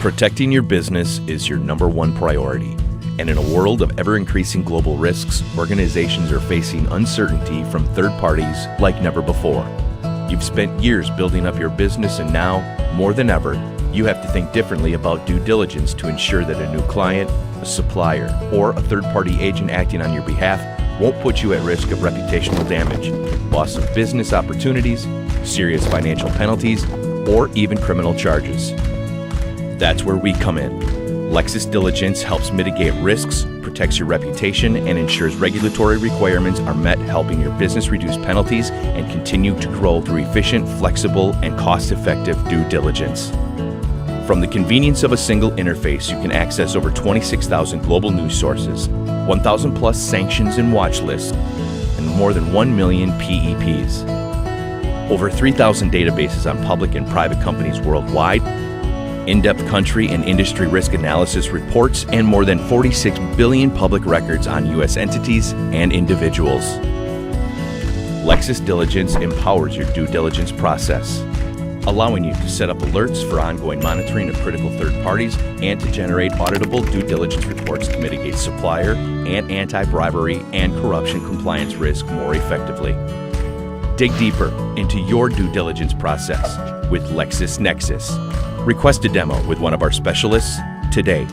Protecting your business is your number one priority. And in a world of ever-increasing global risks, organizations are facing uncertainty from third parties like never before. You've spent years building up your business, and now, more than ever, you have to think differently about due diligence to ensure that a new client, a supplier, or a third-party agent acting on your behalf won't put you at risk of reputational damage, loss of business opportunities, serious financial penalties, or even criminal charges. That's where we come in. Lexis Diligence helps mitigate risks, protects your reputation, and ensures regulatory requirements are met, helping your business reduce penalties and continue to grow through efficient, flexible, and cost-effective due diligence. From the convenience of a single interface, you can access over 26,000 global news sources, 1,000 plus sanctions and watch lists, and more than 1 million PEPs. Over 3,000 databases on public and private companies worldwide, in-depth country and industry risk analysis reports, and more than 46 billion public records on U.S. entities and individuals. Lexis Diligence empowers your due diligence process, allowing you to set up alerts for ongoing monitoring of critical third parties and to generate auditable due diligence reports to mitigate supplier and anti-bribery and corruption compliance risk more effectively. Dig deeper into your due diligence process with LexisNexis. Request a demo with one of our specialists today.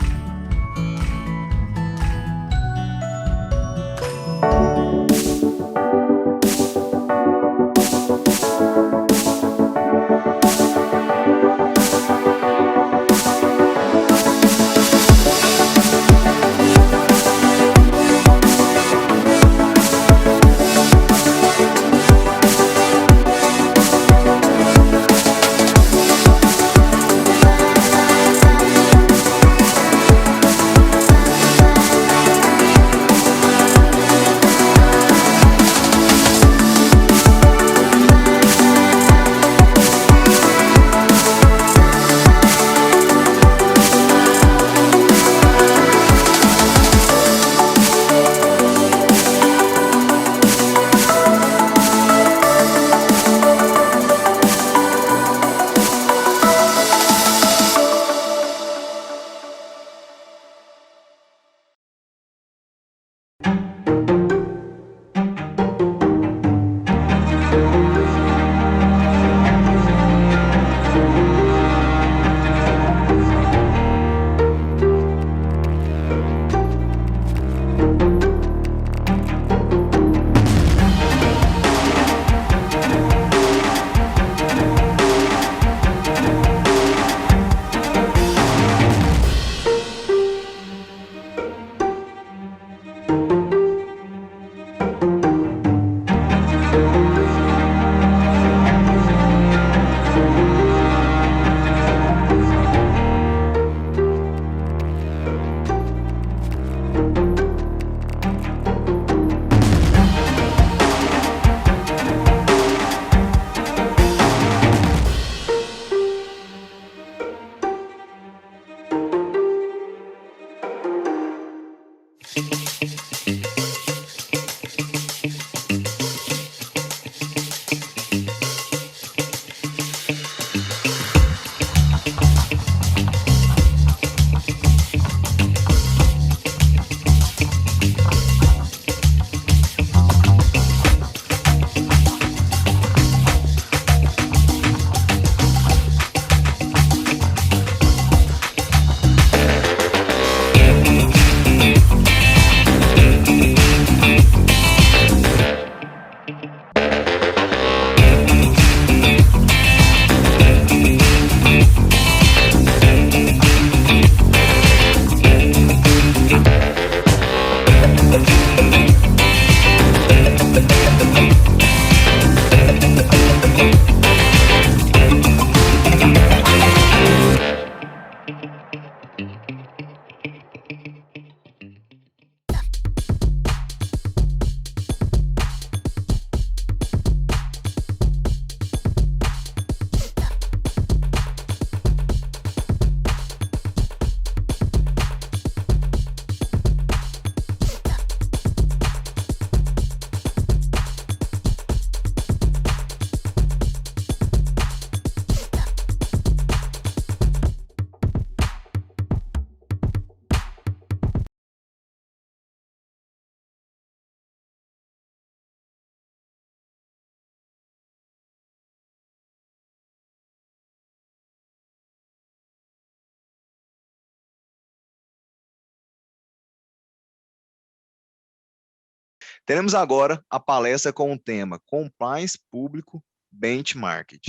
Teremos agora a palestra com o tema Compliance Público Benchmarking.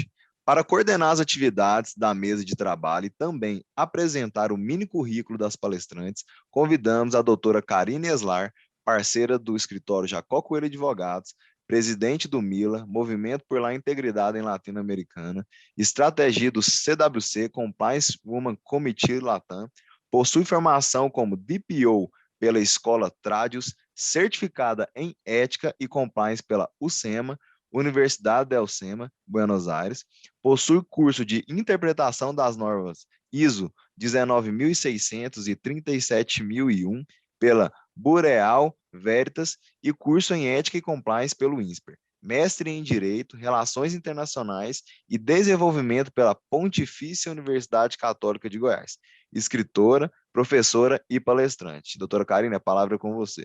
Para coordenar as atividades da mesa de trabalho e também apresentar o mini currículo das palestrantes, convidamos a doutora Karine Eslar, parceira do escritório Jacó Coelho Advogados, presidente do MILA, Movimento por la Integridade em Latino-Americana, estratégia do CWC, Compliance Women Committee Latam, possui formação como DPO pela Escola Tradius, certificada em Ética e Compliance pela UCEMA, Universidade del SEMA, Buenos Aires, possui curso de interpretação das normas ISO 19600 e 37001 pela Boreal Veritas e curso em Ética e Compliance pelo INSPER, mestre em Direito, Relações Internacionais e Desenvolvimento pela Pontifícia Universidade Católica de Goiás, escritora, professora e palestrante. Doutora Karine, a palavra é com você.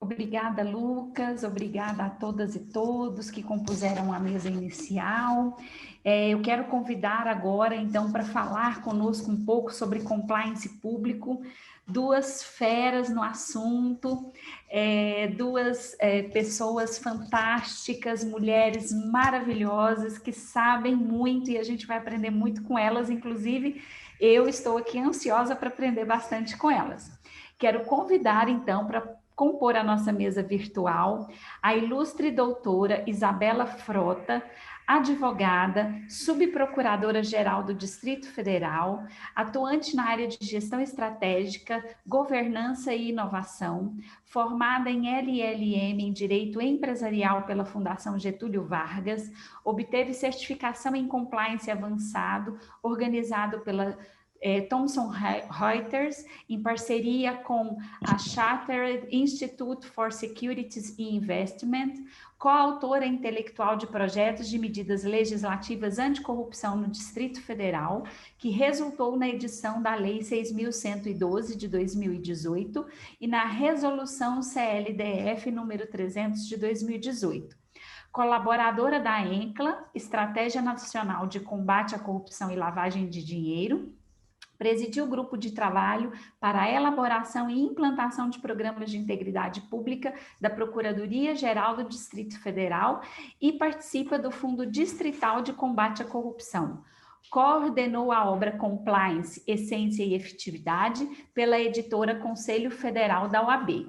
Obrigada, Lucas. Obrigada a todas e todos que compuseram a mesa inicial. Eu quero convidar agora, então, para falar conosco um pouco sobre compliance público, duas feras no assunto, duas pessoas fantásticas, mulheres maravilhosas que sabem muito e a gente vai aprender muito com elas. Inclusive, eu estou aqui ansiosa para aprender bastante com elas. Quero convidar, então, para compor a nossa mesa virtual, a ilustre doutora Isabela Frota, advogada, subprocuradora-geral do Distrito Federal, atuante na área de gestão estratégica, governança e inovação, formada em LLM em Direito Empresarial pela Fundação Getúlio Vargas, obteve certificação em compliance avançado, organizado pela Thomson Reuters, em parceria com a Chartered Institute for Securities and Investment, coautora intelectual de projetos de medidas legislativas anticorrupção no Distrito Federal, que resultou na edição da Lei 6.112 de 2018 e na Resolução CLDF número 300 de 2018. Colaboradora da ENCLA, Estratégia Nacional de Combate à Corrupção e Lavagem de Dinheiro, presidiu o grupo de trabalho para a elaboração e implantação de programas de integridade pública da Procuradoria-Geral do Distrito Federal e participa do Fundo Distrital de Combate à Corrupção. Coordenou a obra Compliance, Essência e Efetividade pela editora Conselho Federal da OAB.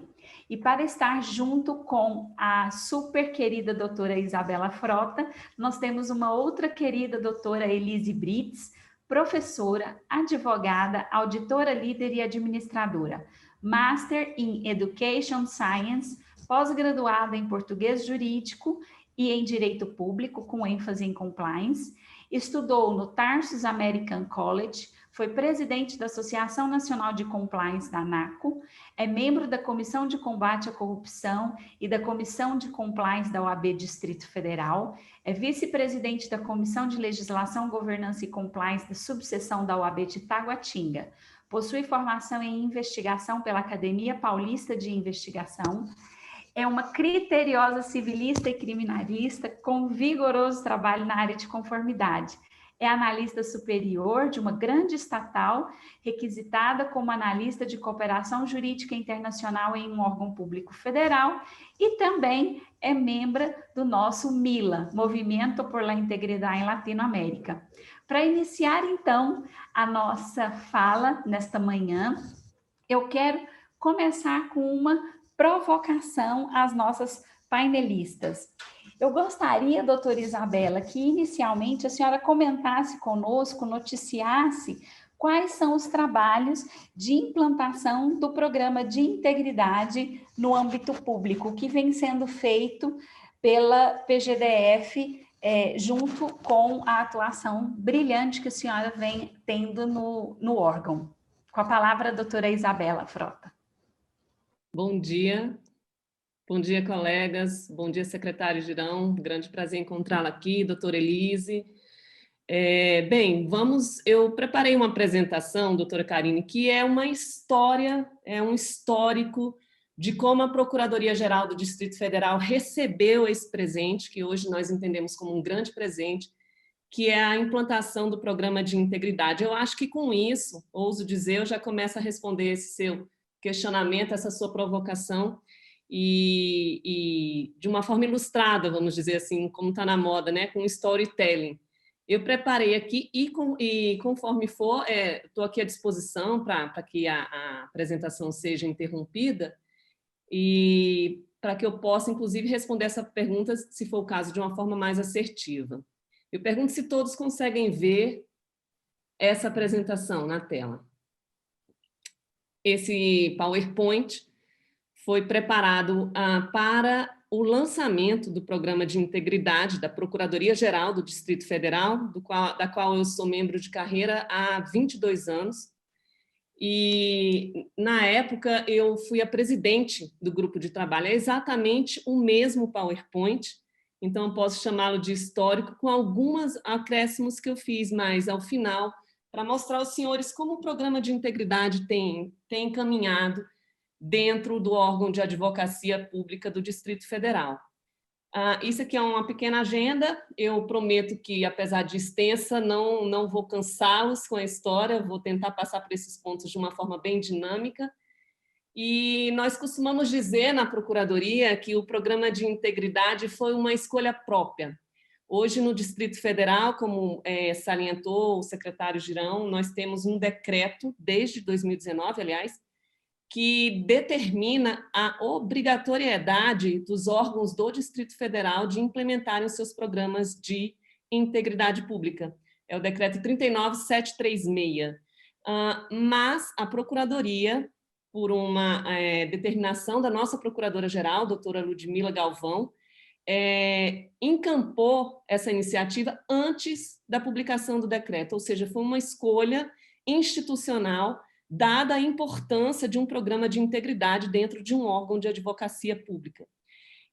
E para estar junto com a super querida doutora Isabela Frota, nós temos uma outra querida doutora Elise Brits, professora, advogada, auditora líder e administradora, Master in Education Science, pós-graduada em Português Jurídico e em Direito Público, com ênfase em Compliance, estudou no Tarsus American College, foi presidente da Associação Nacional de Compliance da ANACO, é membro da Comissão de Combate à Corrupção e da Comissão de Compliance da OAB Distrito Federal, é vice-presidente da Comissão de Legislação, Governança e Compliance da subseção da OAB de Taguatinga, possui formação em investigação pela Academia Paulista de Investigação, é uma criteriosa civilista e criminalista com vigoroso trabalho na área de conformidade. É analista superior de uma grande estatal, requisitada como analista de cooperação jurídica internacional em um órgão público federal e também é membro do nosso MILA, Movimento por la Integridade em Latinoamérica. Para iniciar, então, a nossa fala nesta manhã, eu quero começar com uma provocação às nossas painelistas. Eu gostaria, doutora Isabela, que inicialmente a senhora comentasse conosco, noticiasse quais são os trabalhos de implantação do programa de integridade no âmbito público, que vem sendo feito pela PGDF, junto com a atuação brilhante que a senhora vem tendo no órgão. Com a palavra, a doutora Isabela Frota. Bom dia, colegas, bom dia, secretário Girão, grande prazer encontrá-la aqui, doutora Elise. Eu preparei uma apresentação, doutora Karine, que é uma história, é um histórico de como a Procuradoria-Geral do Distrito Federal recebeu esse presente, que hoje nós entendemos como um grande presente, que é a implantação do programa de integridade. Eu acho que com isso, ouso dizer, eu já começo a responder esse seu questionamento, essa sua provocação, e de uma forma ilustrada, vamos dizer assim, como está na moda, né, com storytelling. Eu preparei aqui e conforme for, estou aqui à disposição para que a apresentação seja interrompida e para que eu possa, inclusive, responder essa pergunta, se for o caso, de uma forma mais assertiva. Eu pergunto se todos conseguem ver essa apresentação na tela. Esse PowerPoint foi preparado para o lançamento do Programa de Integridade da Procuradoria-Geral do Distrito Federal, da qual eu sou membro de carreira há 22 anos. E, na época, eu fui a presidente do grupo de trabalho. É exatamente o mesmo PowerPoint, então eu posso chamá-lo de histórico, com alguns acréscimos que eu fiz, mas, ao final, para mostrar aos senhores como o Programa de Integridade tem caminhado dentro do órgão de advocacia pública do Distrito Federal. Isso aqui é uma pequena agenda, eu prometo que, apesar de extensa, não vou cansá-los com a história, vou tentar passar por esses pontos de uma forma bem dinâmica. E nós costumamos dizer na Procuradoria que o Programa de Integridade foi uma escolha própria. Hoje, no Distrito Federal, como salientou o secretário Girão, nós temos um decreto, desde 2019, aliás, que determina a obrigatoriedade dos órgãos do Distrito Federal de implementarem os seus programas de integridade pública. É o decreto 39736. Mas a Procuradoria, por uma determinação da nossa Procuradora-Geral, doutora Ludmila Galvão, encampou essa iniciativa antes da publicação do decreto, ou seja, foi uma escolha institucional dada a importância de um programa de integridade dentro de um órgão de advocacia pública.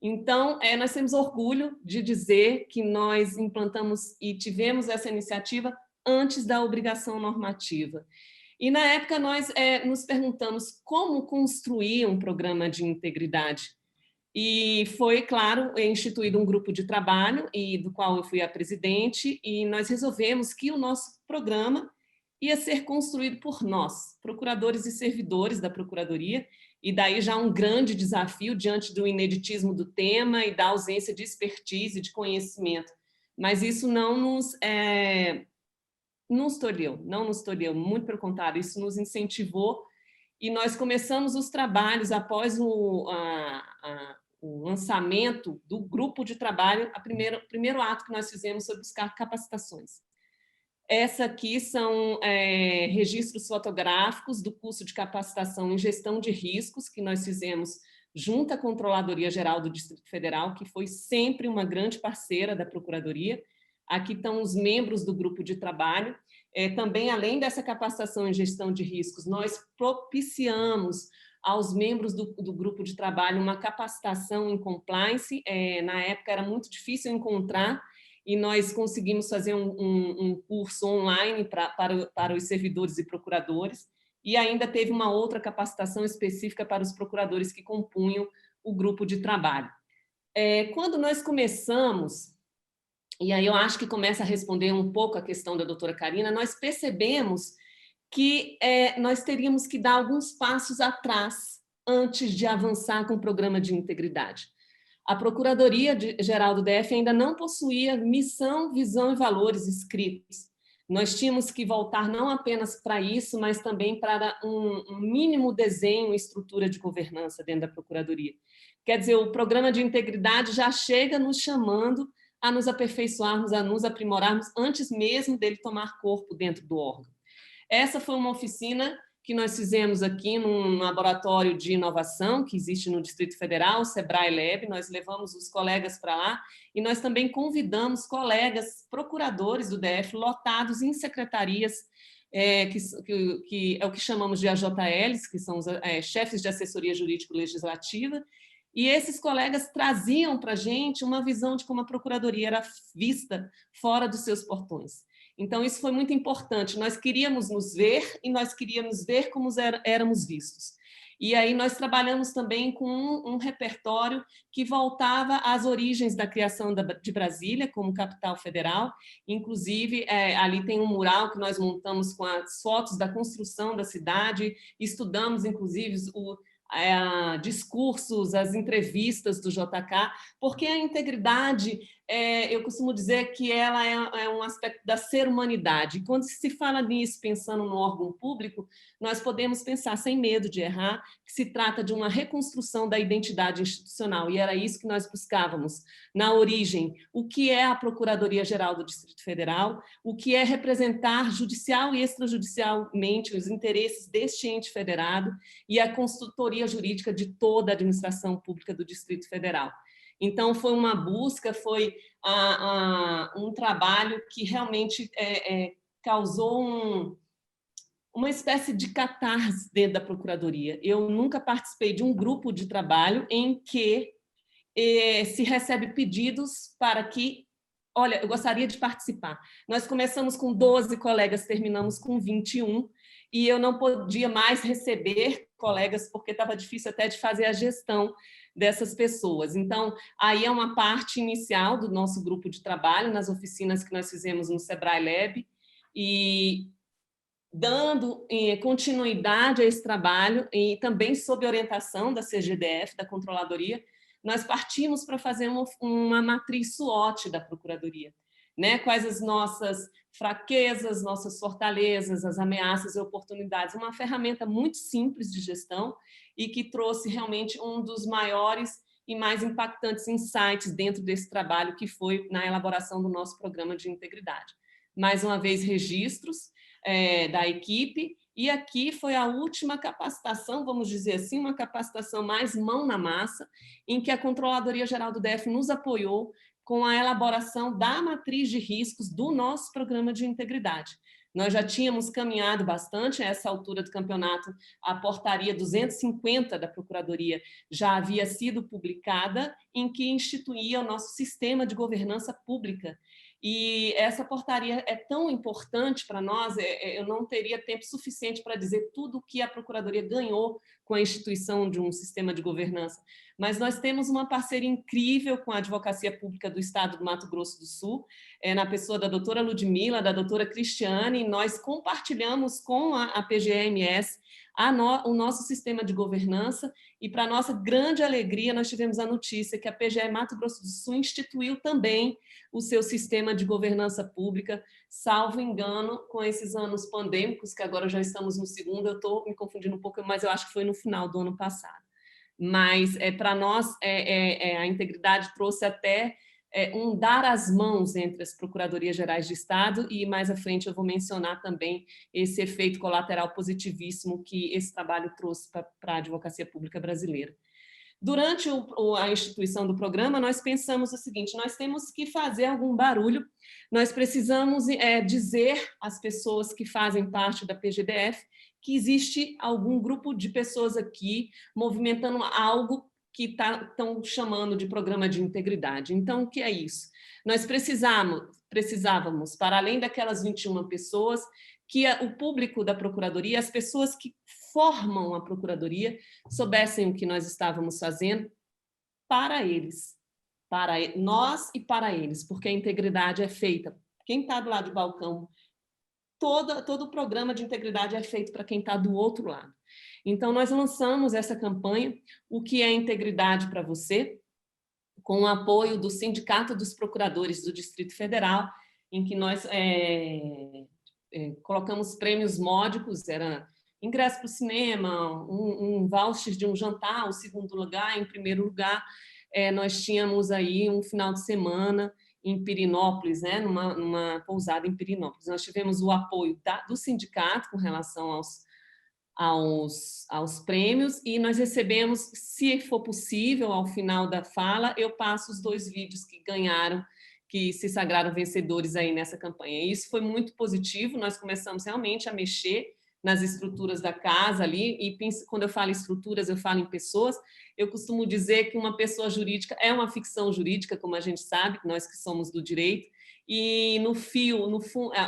Então, nós temos orgulho de dizer que nós implantamos e tivemos essa iniciativa antes da obrigação normativa. E, na época, nós nos perguntamos como construir um programa de integridade. E foi, claro, instituído um grupo de trabalho, e do qual eu fui a presidente, e nós resolvemos que o nosso programa ia ser construído por nós, procuradores e servidores da Procuradoria, e daí já um grande desafio diante do ineditismo do tema e da ausência de expertise e de conhecimento. Mas isso não nos tolheu, muito pelo contrário, isso nos incentivou, e nós começamos os trabalhos após o lançamento do grupo de trabalho, o primeiro ato que nós fizemos foi buscar capacitações. Essa aqui são registros fotográficos do curso de capacitação em gestão de riscos que nós fizemos junto à Controladoria Geral do Distrito Federal, que foi sempre uma grande parceira da Procuradoria. Aqui estão os membros do grupo de trabalho. Também, além dessa capacitação em gestão de riscos, nós propiciamos aos membros do grupo de trabalho uma capacitação em compliance. Na época era muito difícil encontrar, e nós conseguimos fazer um curso online para os servidores e procuradores, e ainda teve uma outra capacitação específica para os procuradores que compunham o grupo de trabalho. Quando nós começamos, e aí eu acho que começa a responder um pouco a questão da doutora Karina, nós percebemos que nós teríamos que dar alguns passos atrás antes de avançar com o programa de integridade. A Procuradoria-Geral do DF ainda não possuía missão, visão e valores escritos. Nós tínhamos que voltar não apenas para isso, mas também para um mínimo desenho e estrutura de governança dentro da Procuradoria. Quer dizer, o programa de integridade já chega nos chamando a nos aperfeiçoarmos, a nos aprimorarmos, antes mesmo dele tomar corpo dentro do órgão. Essa foi uma oficina que nós fizemos aqui num laboratório de inovação que existe no Distrito Federal, o Sebrae Lab. Nós levamos os colegas para lá e nós também convidamos colegas procuradores do DF lotados em secretarias, que é o que chamamos de AJLs, que são os chefes de assessoria jurídico-legislativa, e esses colegas traziam para a gente uma visão de como a Procuradoria era vista fora dos seus portões. Então, isso foi muito importante. Nós queríamos nos ver e nós queríamos ver como éramos vistos. E aí nós trabalhamos também com um repertório que voltava às origens da criação de Brasília como capital federal. Inclusive, ali tem um mural que nós montamos com as fotos da construção da cidade, estudamos, inclusive, discursos, as entrevistas do JK, porque a integridade, eu costumo dizer que ela é um aspecto da ser-humanidade. Quando se fala nisso, pensando no órgão público, nós podemos pensar, sem medo de errar, que se trata de uma reconstrução da identidade institucional, e era isso que nós buscávamos. Na origem, o que é a Procuradoria-Geral do Distrito Federal, o que é representar judicial e extrajudicialmente os interesses deste ente federado e a consultoria jurídica de toda a administração pública do Distrito Federal. Então, foi uma busca, foi um trabalho que realmente causou uma espécie de catarse dentro da Procuradoria. Eu nunca participei de um grupo de trabalho em que se recebe pedidos para que, olha, eu gostaria de participar. Nós começamos com 12 colegas, terminamos com 21, e eu não podia mais receber colegas, porque estava difícil até de fazer a gestão dessas pessoas. Então, aí é uma parte inicial do nosso grupo de trabalho, nas oficinas que nós fizemos no Sebrae Lab, e dando continuidade a esse trabalho, e também sob orientação da CGDF, da Controladoria, nós partimos para fazer uma matriz SWOT da Procuradoria, né? Quais as nossas fraquezas, nossas fortalezas, as ameaças e oportunidades. Uma ferramenta muito simples de gestão e que trouxe realmente um dos maiores e mais impactantes insights dentro desse trabalho, que foi na elaboração do nosso programa de integridade. Mais uma vez, registros da equipe, e aqui foi a última capacitação, vamos dizer assim, uma capacitação mais mão na massa, em que a Controladoria Geral do DF nos apoiou com a elaboração da matriz de riscos do nosso programa de integridade. Nós já tínhamos caminhado bastante a essa altura do campeonato, a portaria 250 da Procuradoria já havia sido publicada, em que instituía o nosso sistema de governança pública. E essa portaria é tão importante para nós, eu não teria tempo suficiente para dizer tudo o que a Procuradoria ganhou com a instituição de um sistema de governança, mas nós temos uma parceria incrível com a Advocacia Pública do Estado do Mato Grosso do Sul, na pessoa da doutora Ludmila, da doutora Cristiane, e nós compartilhamos com a PGMS o nosso sistema de governança, e para nossa grande alegria nós tivemos a notícia que a PGE Mato Grosso do Sul instituiu também o seu sistema de governança pública, salvo engano, com esses anos pandêmicos, que agora já estamos no segundo, eu estou me confundindo um pouco, mas eu acho que foi no final do ano passado. Mas para nós a integridade trouxe até um dar as mãos entre as Procuradorias Gerais de Estado, e mais à frente eu vou mencionar também esse efeito colateral positivíssimo que esse trabalho trouxe para a advocacia pública brasileira. Durante a instituição do programa, nós pensamos o seguinte: nós temos que fazer algum barulho, nós precisamos dizer às pessoas que fazem parte da PGDF que existe algum grupo de pessoas aqui movimentando algo que estão chamando de programa de integridade. Então, o que é isso? Nós precisávamos, para além daquelas 21 pessoas, que o público da Procuradoria, as pessoas que formam a Procuradoria, soubessem o que nós estávamos fazendo para eles, para nós e para eles, porque a integridade é feita. Quem está do lado do balcão, todo o programa de integridade é feito para quem está do outro lado. Então, nós lançamos essa campanha, O que é Integridade para Você?, com o apoio do Sindicato dos Procuradores do Distrito Federal, em que nós colocamos prêmios módicos, era ingresso para o cinema, um voucher de um jantar, o segundo lugar, em primeiro lugar, nós tínhamos aí um final de semana em Pirinópolis, né, numa pousada em Pirinópolis. Nós tivemos o apoio do sindicato com relação aos prêmios, e nós recebemos, se for possível, ao final da fala, eu passo os 2 vídeos que ganharam, que se sagraram vencedores aí nessa campanha. E isso foi muito positivo, nós começamos realmente a mexer nas estruturas da casa ali, e quando eu falo estruturas, eu falo em pessoas. Eu costumo dizer que uma pessoa jurídica é uma ficção jurídica, como a gente sabe, nós que somos do direito, e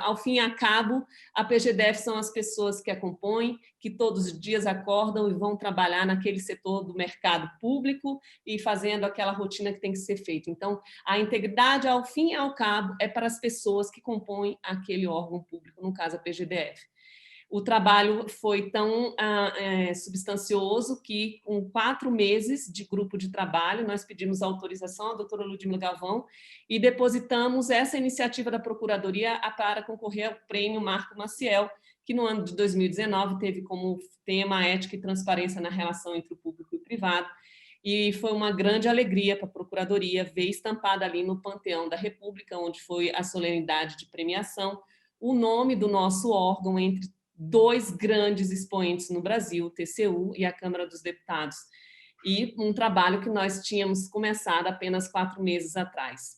ao fim e a cabo, a PGDF são as pessoas que a compõem, que todos os dias acordam e vão trabalhar naquele setor do mercado público e fazendo aquela rotina que tem que ser feita. Então, a integridade, ao fim e ao cabo, é para as pessoas que compõem aquele órgão público, no caso a PGDF. O trabalho foi tão substancioso que, com 4 meses de grupo de trabalho, nós pedimos autorização à doutora Ludmila Galvão e depositamos essa iniciativa da Procuradoria para concorrer ao prêmio Marco Maciel, que no ano de 2019 teve como tema ética e transparência na relação entre o público e o privado, e foi uma grande alegria para a Procuradoria ver estampada ali no Panteão da República, onde foi a solenidade de premiação, o nome do nosso órgão entre 2 grandes expoentes no Brasil, o TCU e a Câmara dos Deputados, e um trabalho que nós tínhamos começado apenas 4 meses atrás.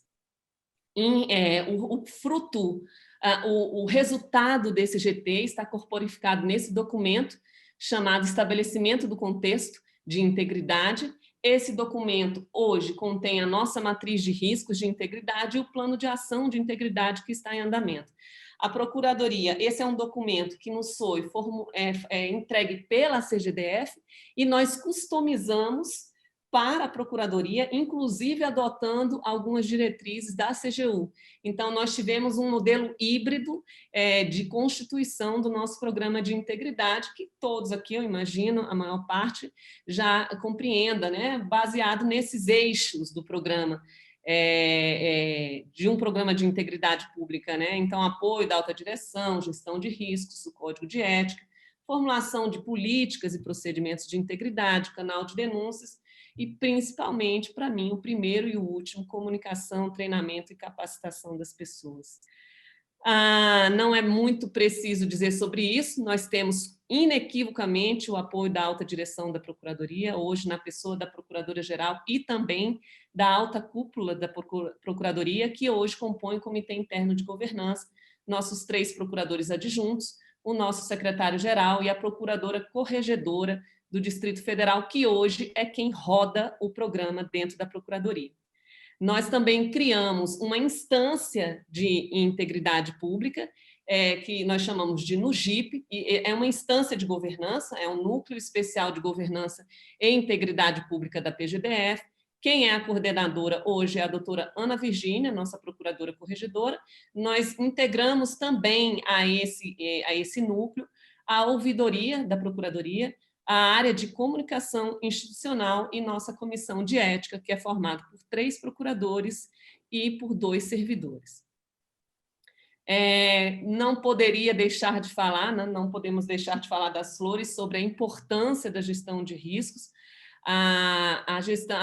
O resultado desse GT está corporificado nesse documento chamado Estabelecimento do Contexto de Integridade. Esse documento hoje contém a nossa matriz de riscos de integridade e o plano de ação de integridade que está em andamento. A Procuradoria, esse é um documento que nos foi entregue pela CGDF e nós customizamos para a Procuradoria, inclusive adotando algumas diretrizes da CGU. Então, nós tivemos um modelo híbrido de constituição do nosso programa de integridade, que todos aqui, eu imagino, a maior parte, já compreenda, né? Baseado nesses eixos do programa, de um programa de integridade pública, né? Então, apoio da alta direção, gestão de riscos, o código de ética, formulação de políticas e procedimentos de integridade, canal de denúncias, e, principalmente, para mim, o primeiro e o último, comunicação, treinamento e capacitação das pessoas. Não é muito preciso dizer sobre isso, nós temos inequivocamente o apoio da alta direção da Procuradoria, hoje na pessoa da Procuradora-Geral e também da alta cúpula da Procuradoria, que hoje compõe o Comitê Interno de Governança, nossos 3 procuradores adjuntos, o nosso secretário-geral e a procuradora corregedora do Distrito Federal, que hoje é quem roda o programa dentro da Procuradoria. Nós também criamos uma instância de integridade pública, que nós chamamos de NUGIP, e é uma instância de governança, é um núcleo especial de governança e integridade pública da PGDF. Quem é a coordenadora hoje é a doutora Ana Virgínia, nossa procuradora corregedora. Nós integramos também a esse núcleo a ouvidoria da Procuradoria, a área de comunicação institucional e nossa comissão de ética, que é formada por 3 procuradores e por 2 servidores. Não poderia deixar de falar, não podemos deixar de falar das flores sobre a importância da gestão de riscos. A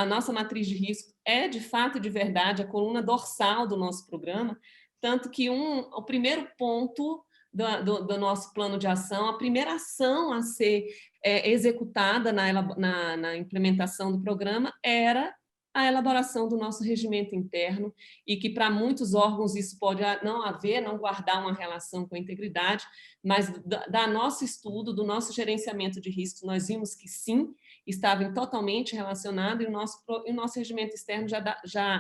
nossa matriz de risco é, de fato e de verdade, a coluna dorsal do nosso programa, tanto que o primeiro ponto do nosso plano de ação, a primeira ação a ser executada na implementação do programa era a elaboração do nosso regimento interno, e que para muitos órgãos isso pode não guardar uma relação com a integridade, mas da nosso estudo, do nosso gerenciamento de riscos, nós vimos que sim, estavam totalmente relacionados, e o nosso regimento externo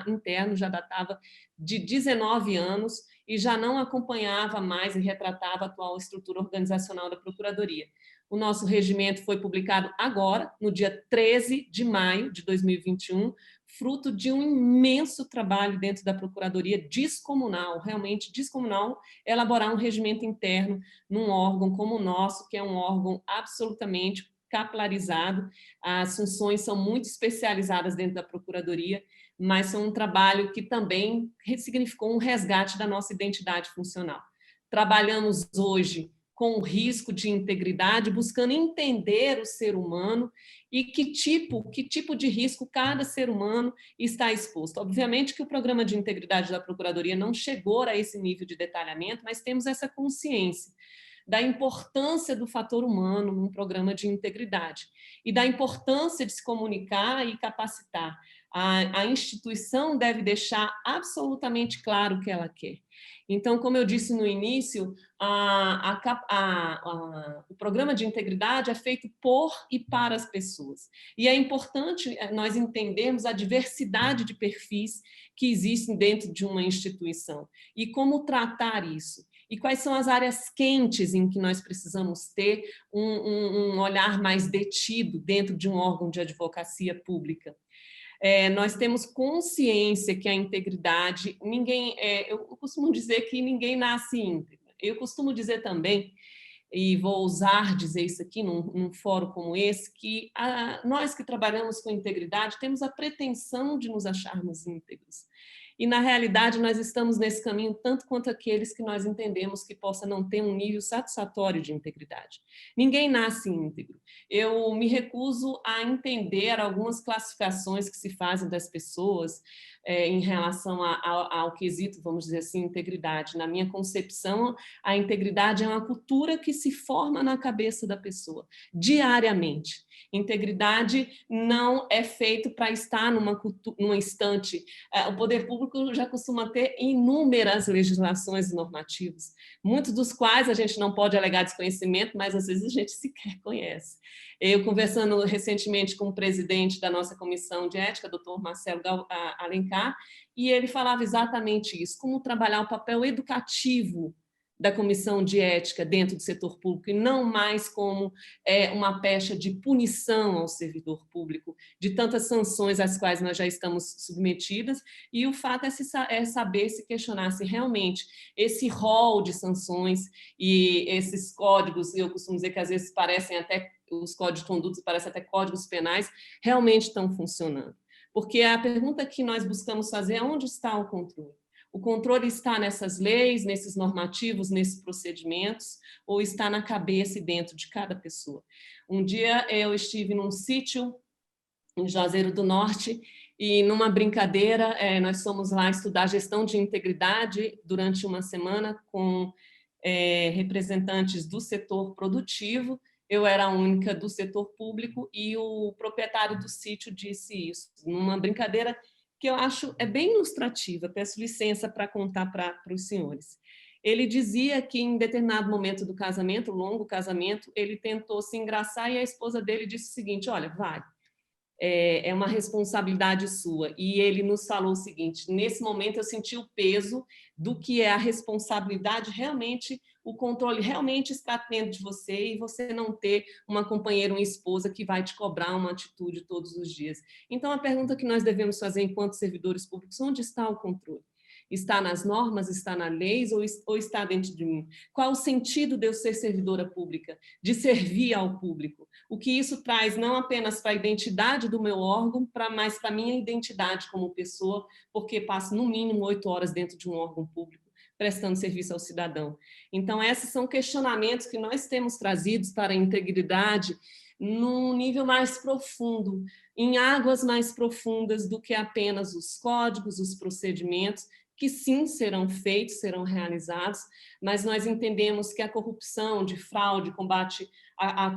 interno já datava de 19 anos e já não acompanhava mais e retratava a atual estrutura organizacional da Procuradoria. O nosso regimento foi publicado agora, no dia 13 de maio de 2021, fruto de um imenso trabalho dentro da Procuradoria, descomunal, realmente descomunal, elaborar um regimento interno num órgão como o nosso, que é um órgão absolutamente capilarizado. As funções são muito especializadas dentro da Procuradoria, mas são um trabalho que também significou um resgate da nossa identidade funcional. Trabalhamos hoje com o risco de integridade, buscando entender o ser humano e que tipo de risco cada ser humano está exposto. Obviamente que o programa de integridade da Procuradoria não chegou a esse nível de detalhamento, mas temos essa consciência da importância do fator humano num programa de integridade e da importância de se comunicar e capacitar. A instituição deve deixar absolutamente claro o que ela quer. Então, como eu disse no início, o programa de integridade é feito por e para as pessoas. E é importante nós entendermos a diversidade de perfis que existem dentro de uma instituição e como tratar isso. E quais são as áreas quentes em que nós precisamos ter um olhar mais detido dentro de um órgão de advocacia pública. Nós temos consciência que a integridade, eu costumo dizer que ninguém nasce íntegro. Eu costumo dizer também e vou ousar dizer isso aqui num fórum como esse, que nós que trabalhamos com integridade temos a pretensão de nos acharmos íntegros. E, na realidade, nós estamos nesse caminho tanto quanto aqueles que nós entendemos que possa não ter um nível satisfatório de integridade. Ninguém nasce íntegro. Eu me recuso a entender algumas classificações que se fazem das pessoas em relação ao quesito, vamos dizer assim, integridade. Na minha concepção, a integridade é uma cultura que se forma na cabeça da pessoa, diariamente. Integridade não é feito para estar numa estante. O poder público já costuma ter inúmeras legislações e normativos, muitos dos quais a gente não pode alegar desconhecimento, mas às vezes a gente sequer conhece. Eu, conversando recentemente com o presidente da nossa comissão de ética, doutor Marcelo Alencar, e ele falava exatamente isso, como trabalhar o papel educativo da comissão de ética dentro do setor público e não mais como uma pecha de punição ao servidor público, de tantas sanções às quais nós já estamos submetidas, e o fato é saber se questionar se realmente esse rol de sanções e esses códigos, eu costumo dizer que às vezes parecem até, os códigos de conduta parecem até códigos penais, realmente estão funcionando. Porque a pergunta que nós buscamos fazer é onde está o controle? O controle está nessas leis, nesses normativos, nesses procedimentos, ou está na cabeça e dentro de cada pessoa? Um dia eu estive num sítio em Juazeiro do Norte e numa brincadeira nós fomos lá estudar gestão de integridade durante uma semana com representantes do setor produtivo. Eu era a única do setor público e o proprietário do sítio disse isso, numa brincadeira que eu acho bem ilustrativa, peço licença para contar para os senhores. Ele dizia que em determinado momento do casamento, longo casamento, ele tentou se engraçar e a esposa dele disse o seguinte: olha, vai, é uma responsabilidade sua. E ele nos falou o seguinte: nesse momento eu senti o peso do que é a responsabilidade realmente, o controle realmente está dentro de você e você não ter uma companheira, uma esposa que vai te cobrar uma atitude todos os dias. Então, a pergunta que nós devemos fazer enquanto servidores públicos: onde está o controle? Está nas normas, está nas leis ou está dentro de mim? Qual o sentido de eu ser servidora pública, de servir ao público? O que isso traz não apenas para a identidade do meu órgão, mas para a minha identidade como pessoa, porque passo no mínimo 8 horas dentro de um órgão público, prestando serviço ao cidadão. Então, esses são questionamentos que nós temos trazidos para a integridade num nível mais profundo, em águas mais profundas do que apenas os códigos, os procedimentos, que sim serão feitos, serão realizados, mas nós entendemos que a corrupção, de fraude, combate à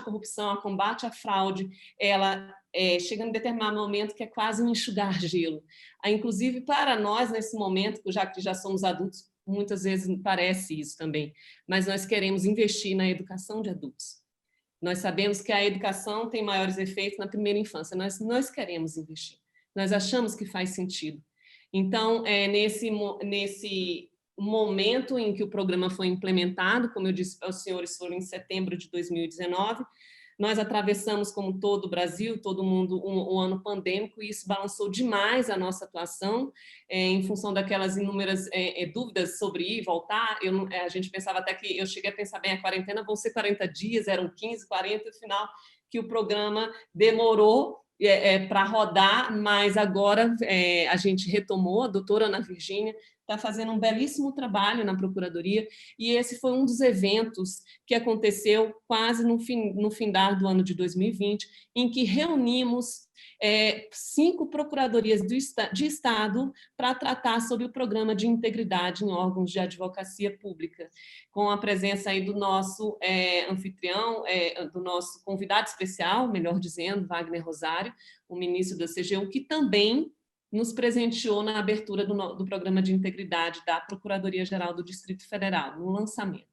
corrupção, a combate à fraude, ela chega em determinado momento que é quase um enxugar gelo. Inclusive, para nós, nesse momento, já que já somos adultos, muitas vezes parece isso também, mas nós queremos investir na educação de adultos. Nós sabemos que a educação tem maiores efeitos na primeira infância, nós queremos investir, nós achamos que faz sentido. Então, nesse momento em que o programa foi implementado, como eu disse para os senhores, foi em setembro de 2019, nós atravessamos, como todo o Brasil, todo mundo, um ano pandêmico, e isso balançou demais a nossa atuação, em função daquelas inúmeras dúvidas sobre ir e voltar. A gente pensava até que, eu cheguei a pensar, bem, a quarentena vão ser 40 dias, eram 15, 40, e no final que o programa demorou para rodar, mas agora a gente retomou, a doutora Ana Virgínia está fazendo um belíssimo trabalho na Procuradoria, e esse foi um dos eventos que aconteceu quase no findar do ano de 2020, em que reunimos 5 procuradorias de Estado para tratar sobre o programa de integridade em órgãos de advocacia pública, com a presença aí do nosso anfitrião, do nosso convidado especial, melhor dizendo, Wagner Rosário, o ministro da CGU, que também nos presenteou na abertura do programa de integridade da Procuradoria-Geral do Distrito Federal, no lançamento.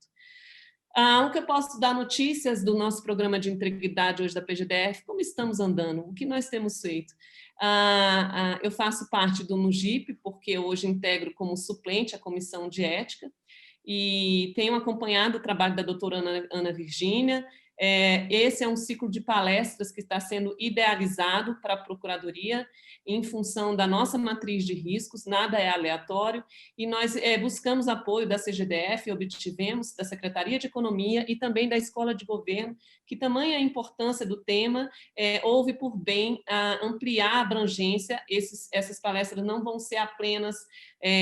O que eu posso dar notícias do nosso programa de integridade hoje da PGDF, como estamos andando, o que nós temos feito. Eu faço parte do NUGIP, porque hoje integro como suplente a Comissão de Ética, e tenho acompanhado o trabalho da doutora Ana Virgínia, Esse é um ciclo de palestras que está sendo idealizado para a Procuradoria em função da nossa matriz de riscos, nada é aleatório, e nós buscamos apoio da CGDF, obtivemos da Secretaria de Economia e também da Escola de Governo, que tamanha a importância do tema, houve por bem ampliar a abrangência. Essas palestras não vão ser apenas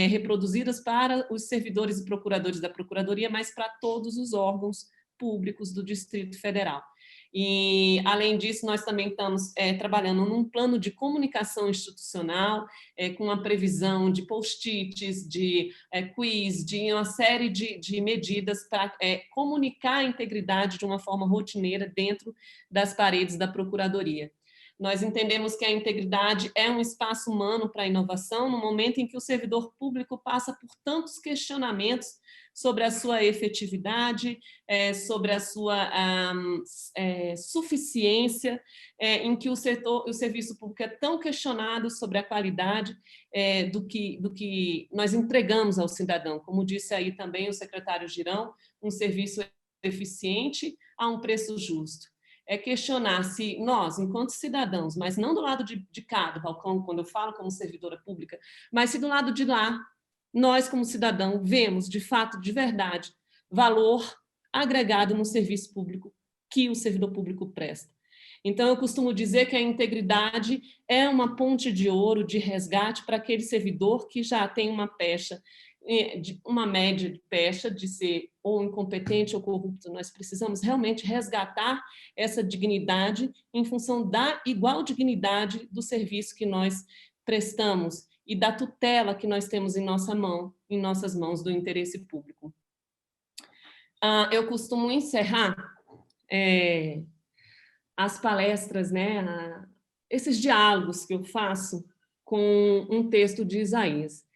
reproduzidas para os servidores e procuradores da Procuradoria, mas para todos os órgãos públicos do Distrito Federal. E, além disso, nós também estamos trabalhando num plano de comunicação institucional, com a previsão de post-its, de quiz, de uma série de medidas para comunicar a integridade de uma forma rotineira dentro das paredes da Procuradoria. Nós entendemos que a integridade é um espaço humano para a inovação, no momento em que o servidor público passa por tantos questionamentos sobre a sua efetividade, sobre a sua suficiência, em que o serviço público é tão questionado sobre a qualidade do que nós entregamos ao cidadão. Como disse aí também o secretário Girão, um serviço eficiente a um preço justo. É questionar se nós, enquanto cidadãos, mas não do lado de cá do balcão, quando eu falo como servidora pública, mas se do lado de lá, nós, como cidadão, vemos, de fato, de verdade, valor agregado no serviço público que o servidor público presta. Então, eu costumo dizer que a integridade é uma ponte de ouro, de resgate para aquele servidor que já tem uma pecha, uma média de pecha de ser ou incompetente ou corrupto. Nós precisamos realmente resgatar essa dignidade em função da igual dignidade do serviço que nós prestamos e da tutela que nós temos em nossas mãos do interesse público. Eu costumo encerrar as palestras, esses diálogos que eu faço com um texto de Isaías.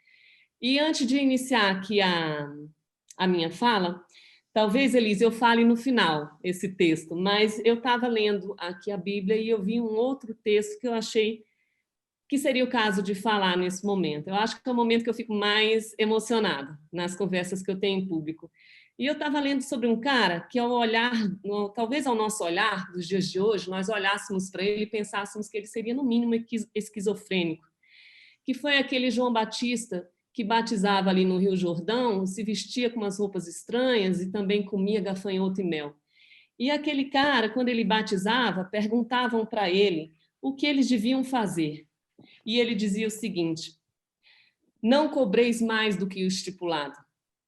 E antes de iniciar aqui a minha fala, talvez, Elise, eu fale no final esse texto, mas eu estava lendo aqui a Bíblia e eu vi um outro texto que eu achei que seria o caso de falar nesse momento. Eu acho que é o momento que eu fico mais emocionada nas conversas que eu tenho em público. E eu estava lendo sobre um cara que, ao olhar, talvez ao nosso olhar dos dias de hoje, nós olhássemos para ele e pensássemos que ele seria, no mínimo, esquizofrênico, que foi aquele João Batista que batizava ali no Rio Jordão, se vestia com umas roupas estranhas e também comia gafanhoto e mel. E aquele cara, quando ele batizava, perguntavam para ele o que eles deviam fazer. E ele dizia o seguinte: não cobreis mais do que o estipulado.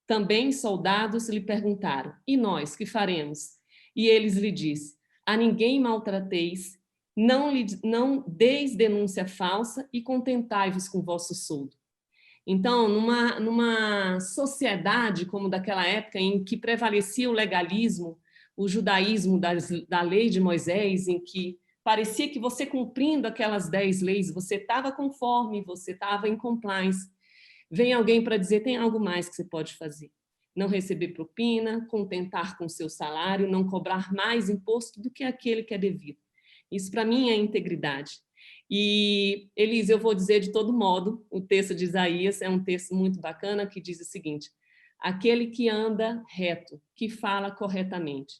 Também soldados lhe perguntaram: e nós, que faremos? E eles lhe disse: a ninguém maltrateis, não deis denúncia falsa e contentai-vos com vosso soldo. Então, numa sociedade como daquela época, em que prevalecia o legalismo, o judaísmo da lei de Moisés, em que parecia que você cumprindo aquelas 10 leis, você estava conforme, você estava em compliance. Vem alguém para dizer, tem algo mais que você pode fazer. Não receber propina, contentar com o seu salário, não cobrar mais imposto do que aquele que é devido. Isso, para mim, é integridade. E, Elise, eu vou dizer de todo modo, o texto de Isaías é um texto muito bacana que diz o seguinte: aquele que anda reto, que fala corretamente,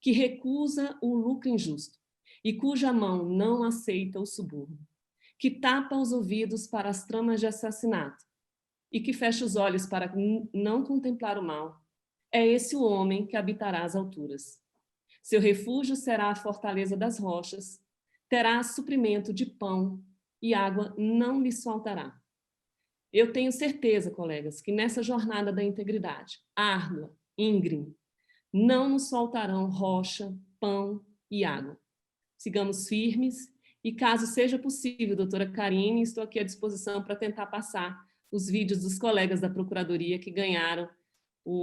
que recusa o lucro injusto, e cuja mão não aceita o suborno, que tapa os ouvidos para as tramas de assassinato e que fecha os olhos para não contemplar o mal, é esse o homem que habitará as alturas. Seu refúgio será a fortaleza das rochas, terá suprimento de pão e água não lhes faltará. Eu tenho certeza, colegas, que nessa jornada da integridade, árdua, íngreme, não nos faltarão rocha, pão e água. Sigamos firmes e, caso seja possível, doutora Karine, estou aqui à disposição para tentar passar os vídeos dos colegas da Procuradoria que ganharam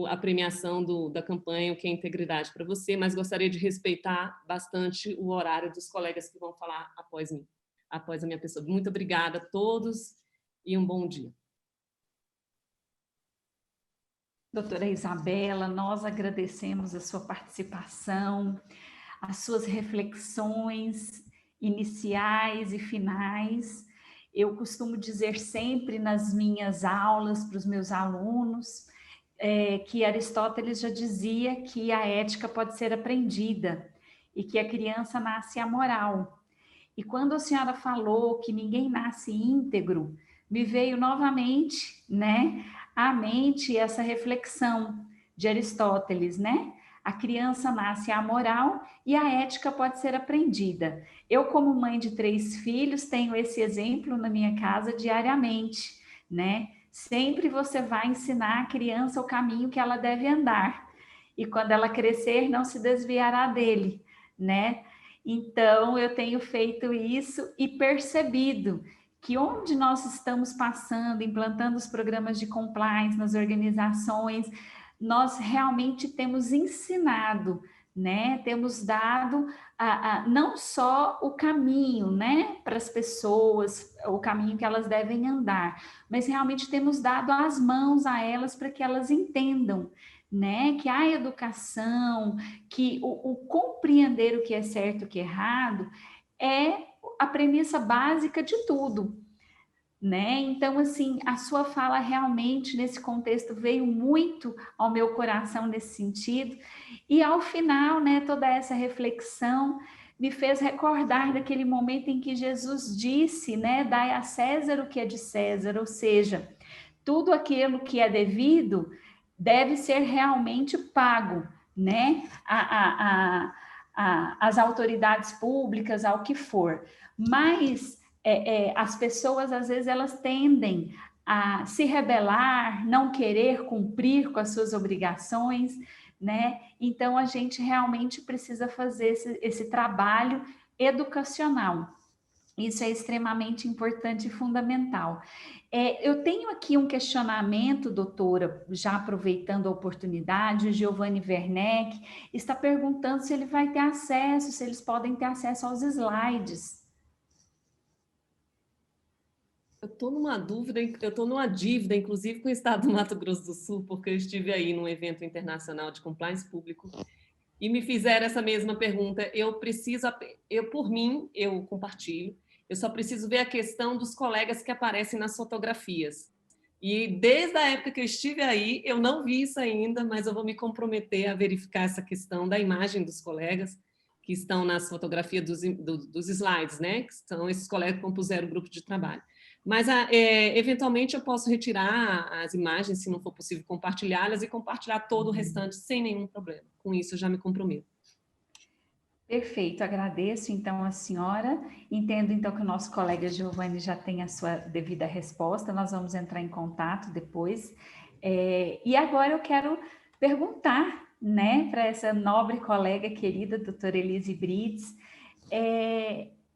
a premiação da campanha O que é Integridade para Você, mas gostaria de respeitar bastante o horário dos colegas que vão falar após mim, após a minha pessoa. Muito obrigada a todos e um bom dia. Doutora Isabela, nós agradecemos a sua participação, as suas reflexões iniciais e finais. Eu costumo dizer sempre nas minhas aulas para os meus alunos que Aristóteles já dizia que a ética pode ser aprendida e que a criança nasce amoral. E quando a senhora falou que ninguém nasce íntegro, me veio novamente, né, à mente essa reflexão de Aristóteles, né? A criança nasce amoral e a ética pode ser aprendida. Eu, como mãe de 3 filhos, tenho esse exemplo na minha casa diariamente, né? Sempre você vai ensinar a criança o caminho que ela deve andar. E quando ela crescer, não se desviará dele, né? Então, eu tenho feito isso e percebido que onde nós estamos passando, implantando os programas de compliance nas organizações, nós realmente temos ensinado, né? Temos dado não só o caminho, né, para as pessoas, o caminho que elas devem andar, mas realmente temos dado as mãos a elas para que elas entendam, né, que a educação, que o compreender o que é certo e o que é errado é a premissa básica de tudo, né? Então, assim, a sua fala realmente nesse contexto veio muito ao meu coração nesse sentido, e ao final, né, toda essa reflexão me fez recordar daquele momento em que Jesus disse, né, dai a César o que é de César, ou seja, tudo aquilo que é devido deve ser realmente pago, né, às autoridades públicas, ao que for, mas as pessoas, às vezes, elas tendem a se rebelar, não querer cumprir com as suas obrigações, né? Então, a gente realmente precisa fazer esse trabalho educacional. Isso é extremamente importante e fundamental. Eu tenho aqui um questionamento, doutora, já aproveitando a oportunidade, o Giovanni Werneck está perguntando se ele vai ter acesso, se eles podem ter acesso aos slides. Eu estou numa dúvida, eu estou numa dívida, inclusive, com o Estado do Mato Grosso do Sul, porque eu estive aí num evento internacional de compliance público e me fizeram essa mesma pergunta. Por mim, eu compartilho, eu só preciso ver a questão dos colegas que aparecem nas fotografias. E desde a época que eu estive aí, eu não vi isso ainda, mas eu vou me comprometer a verificar essa questão da imagem dos colegas que estão nas fotografias dos slides, né? Que são esses colegas que compuseram o grupo de trabalho. Mas, eventualmente, eu posso retirar as imagens, se não for possível compartilhá-las, e compartilhar todo o restante sem nenhum problema. Com isso, eu já me comprometo. Perfeito, agradeço então a senhora. Entendo então que o nosso colega Giovanni já tem a sua devida resposta, nós vamos entrar em contato depois. E agora eu quero perguntar, né, para essa nobre colega querida, doutora Elise Brites,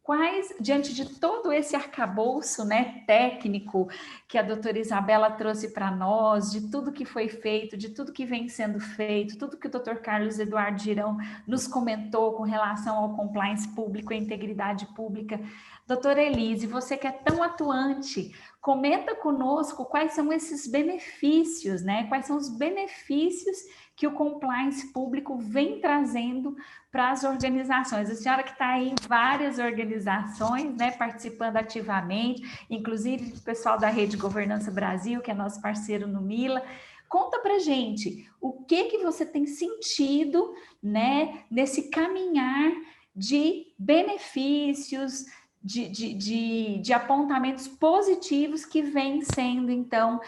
quais, diante de todo esse arcabouço, né, técnico que a doutora Isabela trouxe para nós, de tudo que foi feito, de tudo que vem sendo feito, tudo que o doutor Carlos Eduardo Girão nos comentou com relação ao compliance público, a integridade pública. Doutora Elise, você que é tão atuante, comenta conosco quais são esses benefícios, né? Quais são os benefícios que o compliance público vem trazendo para as organizações. A senhora que está aí em várias organizações, né, participando ativamente, inclusive o pessoal da Rede Governança Brasil, que é nosso parceiro no MILA. Conta para gente o que você tem sentido, né, nesse caminhar de benefícios, de apontamentos positivos que vêm sendo, então,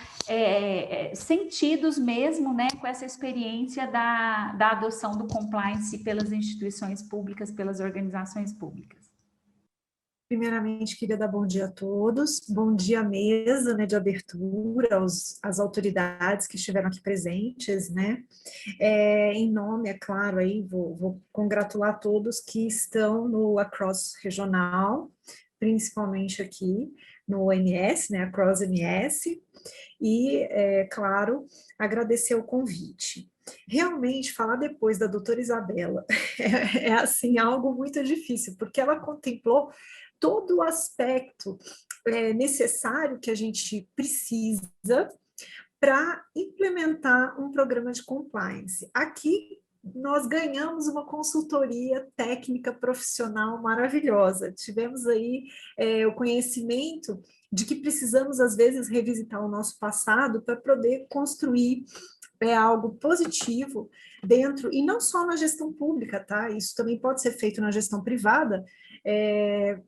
sentidos mesmo, né, com essa experiência da adoção do compliance pelas instituições públicas, pelas organizações públicas. Primeiramente, queria dar bom dia a todos, bom dia à mesa, né, de abertura, às autoridades que estiveram aqui presentes, né, em nome, é claro, aí vou congratular todos que estão no Across Regional, principalmente aqui no OMS, né, Across MS, e, claro, agradecer o convite. Realmente, falar depois da doutora Isabela assim, algo muito difícil, porque ela contemplou todo o aspecto necessário que a gente precisa para implementar um programa de compliance. Aqui, nós ganhamos uma consultoria técnica profissional maravilhosa. Tivemos aí o conhecimento de que precisamos, às vezes, revisitar o nosso passado para poder construir é algo positivo dentro, e não só na gestão pública, tá? Isso também pode ser feito na gestão privada,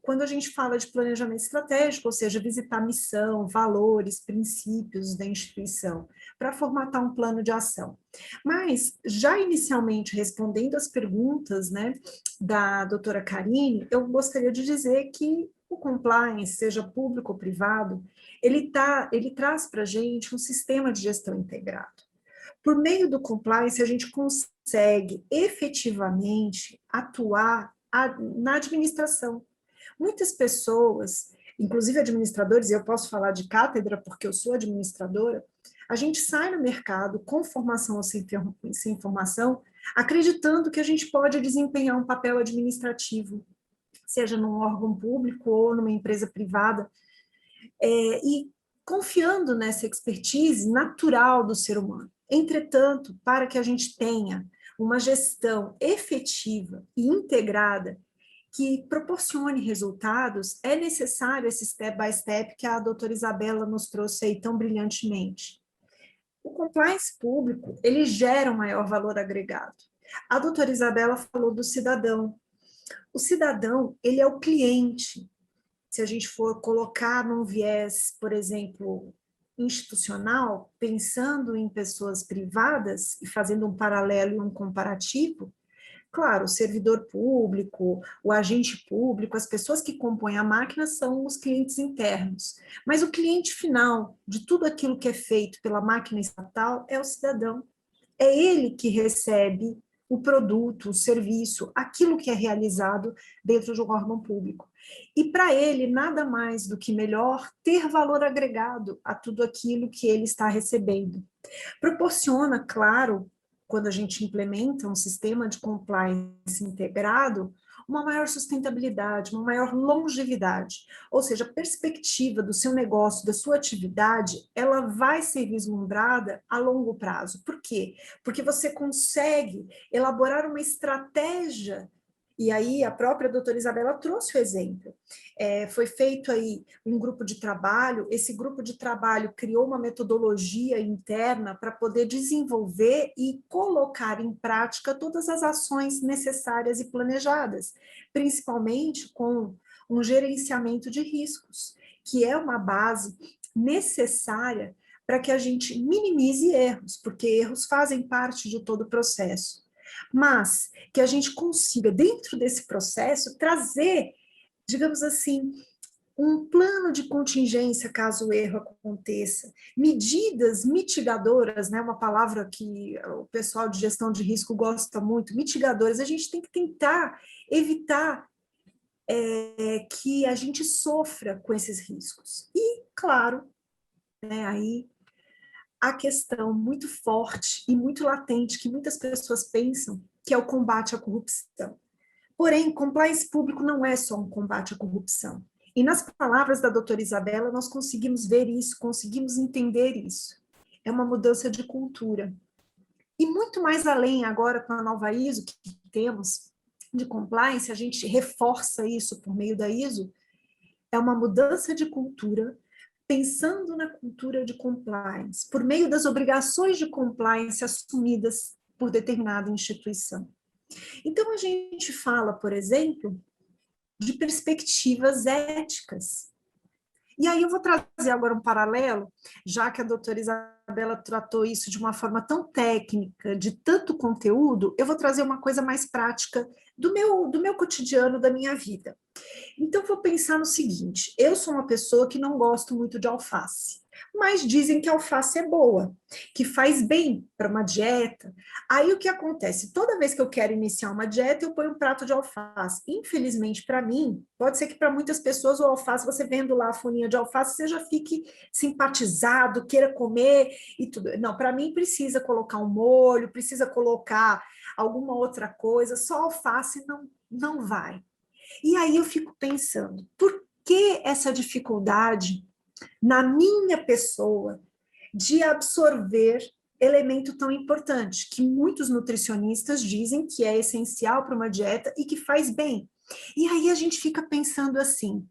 quando a gente fala de planejamento estratégico, ou seja, visitar missão, valores, princípios da instituição, para formatar um plano de ação. Mas, já inicialmente respondendo às perguntas, né, da doutora Karine, eu gostaria de dizer que o compliance, seja público ou privado, ele traz para a gente um sistema de gestão integrado. Por meio do compliance, a gente consegue efetivamente atuar na administração. Muitas pessoas, inclusive administradores, e eu posso falar de cátedra porque eu sou administradora, a gente sai no mercado com formação ou sem formação, acreditando que a gente pode desempenhar um papel administrativo, seja num órgão público ou numa empresa privada, e confiando nessa expertise natural do ser humano. Entretanto, para que a gente tenha uma gestão efetiva e integrada que proporcione resultados, é necessário esse step by step que a doutora Isabela nos trouxe aí tão brilhantemente. O compliance público, ele gera um maior valor agregado. A doutora Isabela falou do cidadão. O cidadão, ele é o cliente. Se a gente for colocar num viés, por exemplo, institucional, pensando em pessoas privadas e fazendo um paralelo e um comparativo, claro, o servidor público, o agente público, as pessoas que compõem a máquina são os clientes internos, mas o cliente final de tudo aquilo que é feito pela máquina estatal é o cidadão. É ele que recebe o produto, o serviço, aquilo que é realizado dentro de um órgão público. E para ele, nada mais do que melhor ter valor agregado a tudo aquilo que ele está recebendo. Proporciona, claro, quando a gente implementa um sistema de compliance integrado, uma maior sustentabilidade, uma maior longevidade, ou seja, a perspectiva do seu negócio, da sua atividade, ela vai ser vislumbrada a longo prazo. Por quê? Porque você consegue elaborar uma estratégia. E aí a própria doutora Isabela trouxe o exemplo. Foi feito aí um grupo de trabalho, esse grupo de trabalho criou uma metodologia interna para poder desenvolver e colocar em prática todas as ações necessárias e planejadas, principalmente com um gerenciamento de riscos, que é uma base necessária para que a gente minimize erros, porque erros fazem parte de todo o processo. Mas que a gente consiga, dentro desse processo, trazer, digamos assim, um plano de contingência caso o erro aconteça, medidas mitigadoras, né, uma palavra que o pessoal de gestão de risco gosta muito, mitigadoras, a gente tem que tentar evitar que a gente sofra com esses riscos. E, claro, né, aí a questão muito forte e muito latente que muitas pessoas pensam, que é o combate à corrupção. Porém, compliance público não é só um combate à corrupção. E nas palavras da doutora Isabela, nós conseguimos ver isso, conseguimos entender isso. É uma mudança de cultura. E muito mais além, agora com a nova ISO que temos de compliance, a gente reforça isso por meio da ISO, é uma mudança de cultura, pensando na cultura de compliance, por meio das obrigações de compliance assumidas por determinada instituição. Então, a gente fala, por exemplo, de perspectivas éticas. E aí eu vou trazer agora um paralelo, já que a doutora Isabela tratou isso de uma forma tão técnica, de tanto conteúdo, eu vou trazer uma coisa mais prática do meu cotidiano, da minha vida. Então, vou pensar no seguinte, eu sou uma pessoa que não gosto muito de alface, mas dizem que a alface é boa, que faz bem para uma dieta. Aí o que acontece? Toda vez que eu quero iniciar uma dieta, eu ponho um prato de alface. Infelizmente, para mim, pode ser que para muitas pessoas o alface, você vendo lá a folhinha de alface, você já fique simpatizado, queira comer e tudo. Não, para mim precisa colocar um molho, precisa colocar alguma outra coisa, só alface não vai. E aí eu fico pensando, por que essa dificuldade na minha pessoa de absorver elemento tão importante, que muitos nutricionistas dizem que é essencial para uma dieta e que faz bem? E aí a gente fica pensando assim,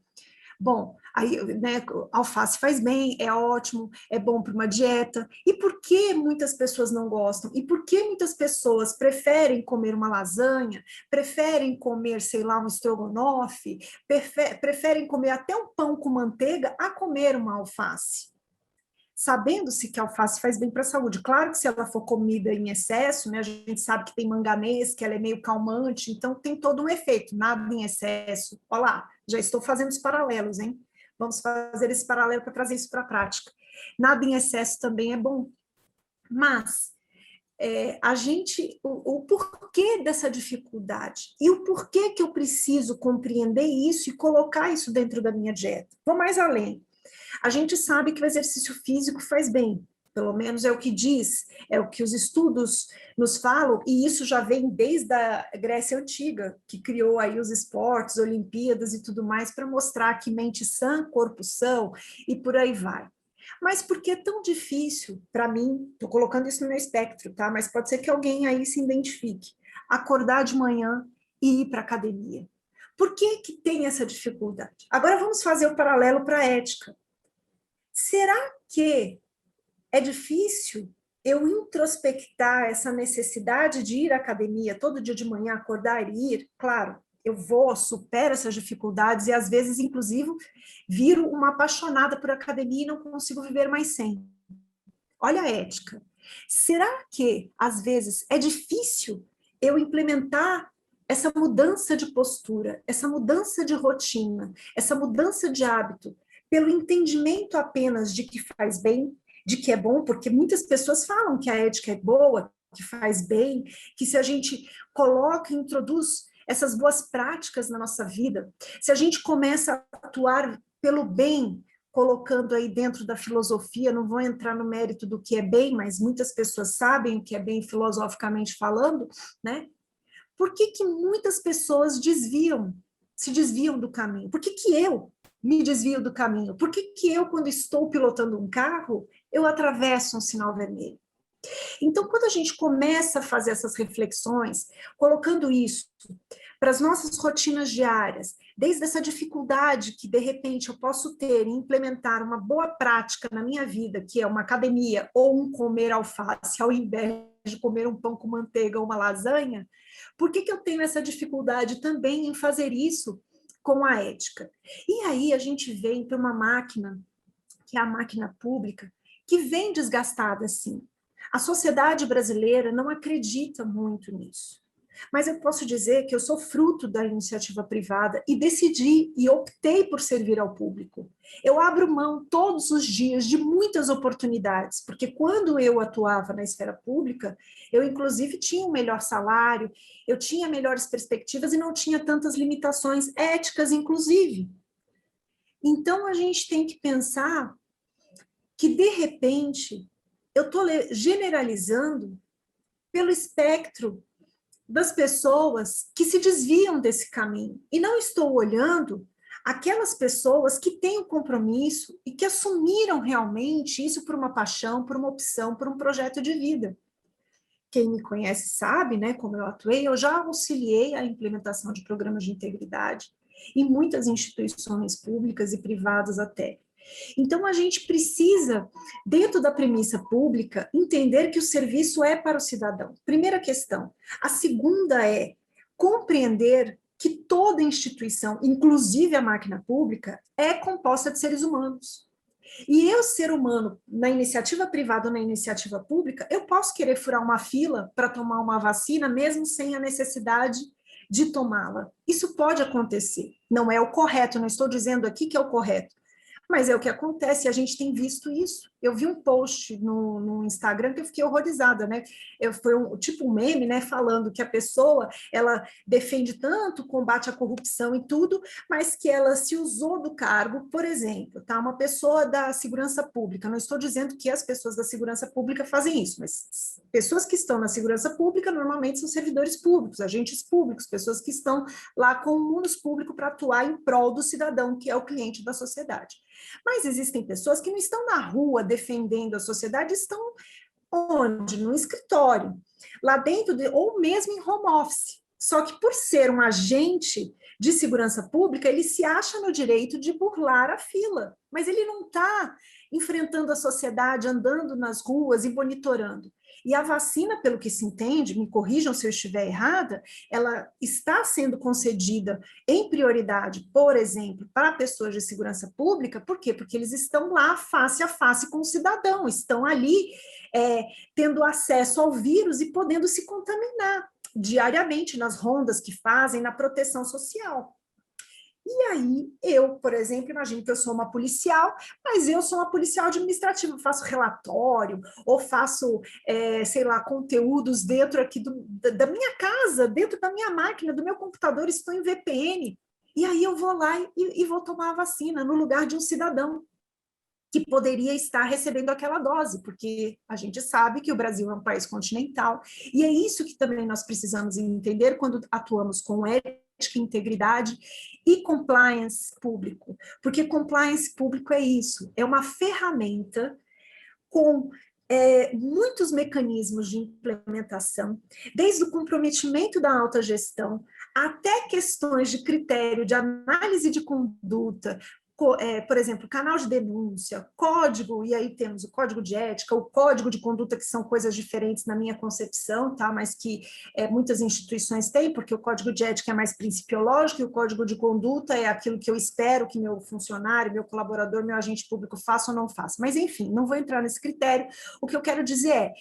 Bom, aí, né, alface faz bem, é ótimo, é bom para uma dieta. E por que muitas pessoas não gostam? E por que muitas pessoas preferem comer uma lasanha, preferem comer, sei lá, um estrogonofe, preferem comer até um pão com manteiga a comer uma alface? Sabendo-se que a alface faz bem para a saúde. Claro que se ela for comida em excesso, né, a gente sabe que tem manganês, que ela é meio calmante, então tem todo um efeito, nada em excesso. Olha lá, já estou fazendo os paralelos, hein? Vamos fazer esse paralelo para trazer isso para a prática. Nada em excesso também é bom. Mas o porquê dessa dificuldade e o porquê que eu preciso compreender isso e colocar isso dentro da minha dieta. Vou mais além. A gente sabe que o exercício físico faz bem, pelo menos é o que diz, é o que os estudos nos falam, e isso já vem desde a Grécia Antiga, que criou aí os esportes, Olimpíadas e tudo mais, para mostrar que mente sã, corpo são, e por aí vai. Mas por que é tão difícil para mim, estou colocando isso no meu espectro, tá? Mas pode ser que alguém aí se identifique, acordar de manhã e ir para a academia. Por que que tem essa dificuldade? Agora vamos fazer o paralelo para a ética. Será que é difícil eu introspectar essa necessidade de ir à academia todo dia de manhã, acordar e ir? Claro, eu vou, supero essas dificuldades e às vezes, inclusive, viro uma apaixonada por academia e não consigo viver mais sem. Olha a ética. Será que, às vezes, é difícil eu implementar essa mudança de postura, essa mudança de rotina, essa mudança de hábito, pelo entendimento apenas de que faz bem, de que é bom, porque muitas pessoas falam que a ética é boa, que faz bem, que se a gente coloca e introduz essas boas práticas na nossa vida, se a gente começa a atuar pelo bem, colocando aí dentro da filosofia, não vou entrar no mérito do que é bem, mas muitas pessoas sabem o que é bem filosoficamente falando, né? Por que que muitas pessoas se desviam do caminho? Por que que eu me desvio do caminho? Por que que eu, quando estou pilotando um carro, eu atravesso um sinal vermelho? Então, quando a gente começa a fazer essas reflexões, colocando isso para as nossas rotinas diárias, desde essa dificuldade que, de repente, eu posso ter em implementar uma boa prática na minha vida, que é uma academia ou um comer alface, ao invés de comer um pão com manteiga ou uma lasanha, por que que eu tenho essa dificuldade também em fazer isso com a ética? E aí a gente vem para uma máquina, que é a máquina pública, que vem desgastada, sim. A sociedade brasileira não acredita muito nisso. Mas eu posso dizer que eu sou fruto da iniciativa privada e decidi e optei por servir ao público. Eu abro mão todos os dias de muitas oportunidades, porque quando eu atuava na esfera pública, eu inclusive tinha um melhor salário, eu tinha melhores perspectivas e não tinha tantas limitações éticas, inclusive. Então, a gente tem que pensar que, de repente, eu estou generalizando pelo espectro das pessoas que se desviam desse caminho. E não estou olhando aquelas pessoas que têm o compromisso e que assumiram realmente isso por uma paixão, por uma opção, por um projeto de vida. Quem me conhece sabe, né, como eu atuei, eu já auxiliei a implementação de programas de integridade em muitas instituições públicas e privadas até. Então, a gente precisa, dentro da premissa pública, entender que o serviço é para o cidadão. Primeira questão. A segunda é compreender que toda instituição, inclusive a máquina pública, é composta de seres humanos. E eu, ser humano, na iniciativa privada ou na iniciativa pública, eu posso querer furar uma fila para tomar uma vacina, mesmo sem a necessidade de tomá-la. Isso pode acontecer. Não é o correto, não estou dizendo aqui que é o correto. Mas é o que acontece, a gente tem visto isso. Eu vi um post no Instagram que eu fiquei horrorizada, né? Foi tipo um meme, né? Falando que a pessoa, ela defende tanto o combate à corrupção e tudo, mas que ela se usou do cargo, por exemplo, tá? Uma pessoa da segurança pública. Não estou dizendo que as pessoas da segurança pública fazem isso, mas pessoas que estão na segurança pública normalmente são servidores públicos, agentes públicos, pessoas que estão lá com o munus público para atuar em prol do cidadão, que é o cliente da sociedade. Mas existem pessoas que não estão na rua defendendo a sociedade, estão onde? No escritório, lá dentro, ou mesmo em home office. Só que por ser um agente de segurança pública, ele se acha no direito de burlar a fila, mas ele não está enfrentando a sociedade, andando nas ruas e monitorando. E a vacina, pelo que se entende, me corrijam se eu estiver errada, ela está sendo concedida em prioridade, por exemplo, para pessoas de segurança pública, por quê? Porque eles estão lá face a face com o cidadão, estão ali tendo acesso ao vírus e podendo se contaminar diariamente nas rondas que fazem, na proteção social. E aí, eu, por exemplo, imagino que eu sou uma policial, mas eu sou uma policial administrativa, faço relatório, ou faço, sei lá, conteúdos dentro aqui da minha casa, dentro da minha máquina, do meu computador, estou em VPN. E aí eu vou lá e vou tomar a vacina no lugar de um cidadão que poderia estar recebendo aquela dose, porque a gente sabe que o Brasil é um país continental, e é isso que também nós precisamos entender quando atuamos com ética, integridade e compliance público, porque compliance público é isso, é uma ferramenta com muitos mecanismos de implementação, desde o comprometimento da alta gestão, até questões de critério, de análise de conduta, por exemplo, canal de denúncia, código, e aí temos o código de ética, o código de conduta, que são coisas diferentes na minha concepção, tá? Mas que muitas instituições têm, porque o código de ética é mais principiológico e o código de conduta é aquilo que eu espero que meu funcionário, meu colaborador, meu agente público faça ou não faça. Mas, enfim, não vou entrar nesse critério. O que eu quero dizer é,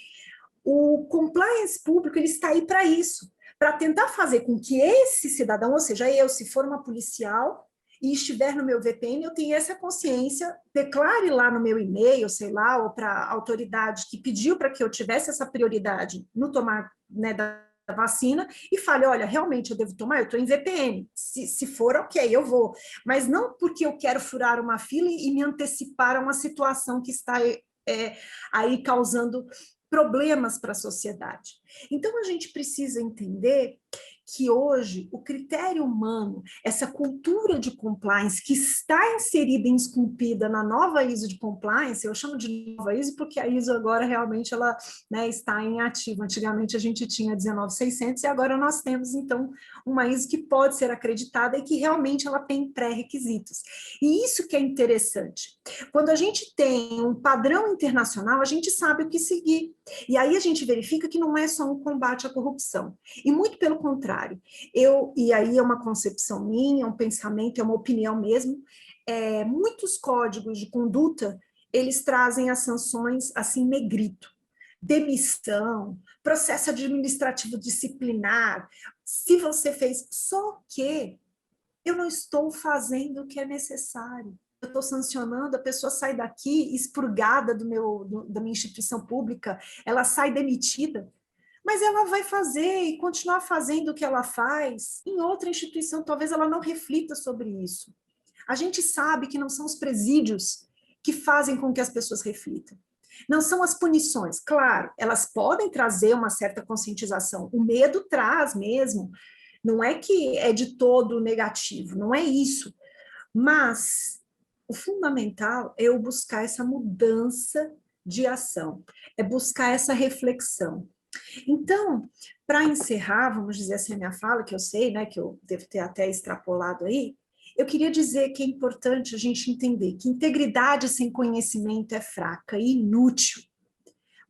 o compliance público, ele está aí para isso, para tentar fazer com que esse cidadão, ou seja, eu, se for uma policial, e estiver no meu VPN, eu tenho essa consciência, declare lá no meu e-mail, sei lá, ou para a autoridade que pediu para que eu tivesse essa prioridade no tomar, né, da vacina, e fale, olha, realmente eu devo tomar, eu estou em VPN, se for, ok, eu vou, mas não porque eu quero furar uma fila e me antecipar a uma situação que está aí causando problemas para a sociedade. Então, a gente precisa entender que hoje o critério humano, essa cultura de compliance que está inserida e esculpida na nova ISO de compliance, eu chamo de nova ISO porque a ISO agora realmente ela, né, está em ativo. Antigamente a gente tinha 19600 e agora nós temos então uma ISO que pode ser acreditada e que realmente ela tem pré-requisitos. E isso que é interessante. Quando a gente tem um padrão internacional, a gente sabe o que seguir. E aí a gente verifica que não é só um combate à corrupção. E muito pelo contrário. E aí é uma concepção minha, um pensamento, é uma opinião mesmo, muitos códigos de conduta, eles trazem as sanções assim, negrito. Demissão, processo administrativo disciplinar, se você fez, só que eu não estou fazendo o que é necessário. Eu estou sancionando, a pessoa sai daqui expurgada da minha instituição pública, ela sai demitida, mas ela vai fazer e continuar fazendo o que ela faz em outra instituição, talvez ela não reflita sobre isso. A gente sabe que não são os presídios que fazem com que as pessoas reflitam. Não são as punições, claro, elas podem trazer uma certa conscientização, o medo traz mesmo, não é que é de todo negativo, não é isso, mas o fundamental é eu buscar essa mudança de ação, é buscar essa reflexão. Então, para encerrar, vamos dizer assim a minha fala, que eu sei, né, que eu devo ter até extrapolado aí, eu queria dizer que é importante a gente entender que integridade sem conhecimento é fraca e inútil,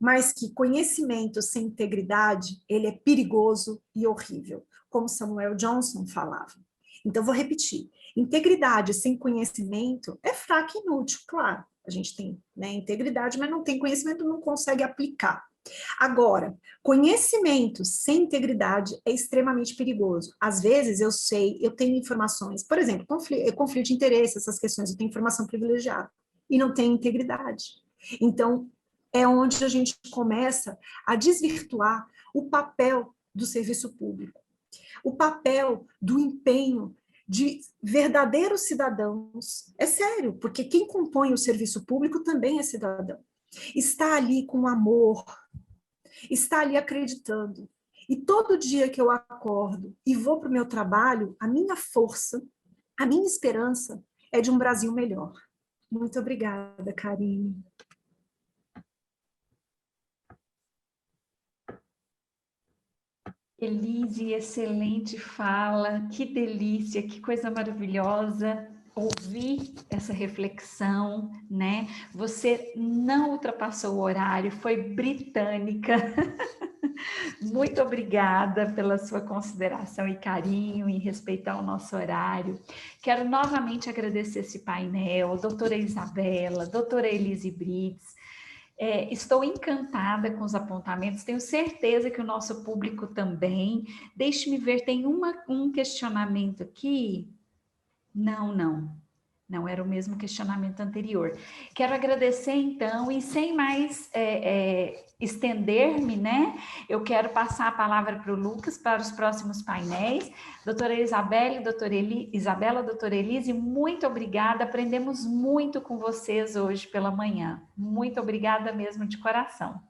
mas que conhecimento sem integridade, ele é perigoso e horrível, como Samuel Johnson falava. Então, vou repetir, integridade sem conhecimento é fraca e inútil, claro, a gente tem, né, integridade, mas não tem conhecimento, não consegue aplicar. Agora, conhecimento sem integridade é extremamente perigoso. Às vezes eu sei, eu tenho informações, por exemplo, conflito de interesse, essas questões, eu tenho informação privilegiada e não tenho integridade. Então, é onde a gente começa a desvirtuar o papel do serviço público, o papel do empenho de verdadeiros cidadãos. É sério, porque quem compõe o serviço público também é cidadão. Está ali com amor, está ali acreditando. E todo dia que eu acordo e vou para o meu trabalho, a minha força, a minha esperança é de um Brasil melhor. Muito obrigada, Karine. Elise, excelente fala, que delícia, que coisa maravilhosa ouvir essa reflexão, né? Você não ultrapassou o horário, foi britânica. Muito obrigada pela sua consideração e carinho em respeitar o nosso horário. Quero novamente agradecer esse painel, doutora Isabela, doutora Elise Brits. Estou encantada com os apontamentos, tenho certeza que o nosso público também. Deixe-me ver, tem um questionamento aqui. Não era o mesmo questionamento anterior. Quero agradecer, então, e sem mais estender-me, né? Eu quero passar a palavra para o Lucas, para os próximos painéis. Doutora Isabela, doutora Elise, muito obrigada. Aprendemos muito com vocês hoje pela manhã. Muito obrigada mesmo, de coração.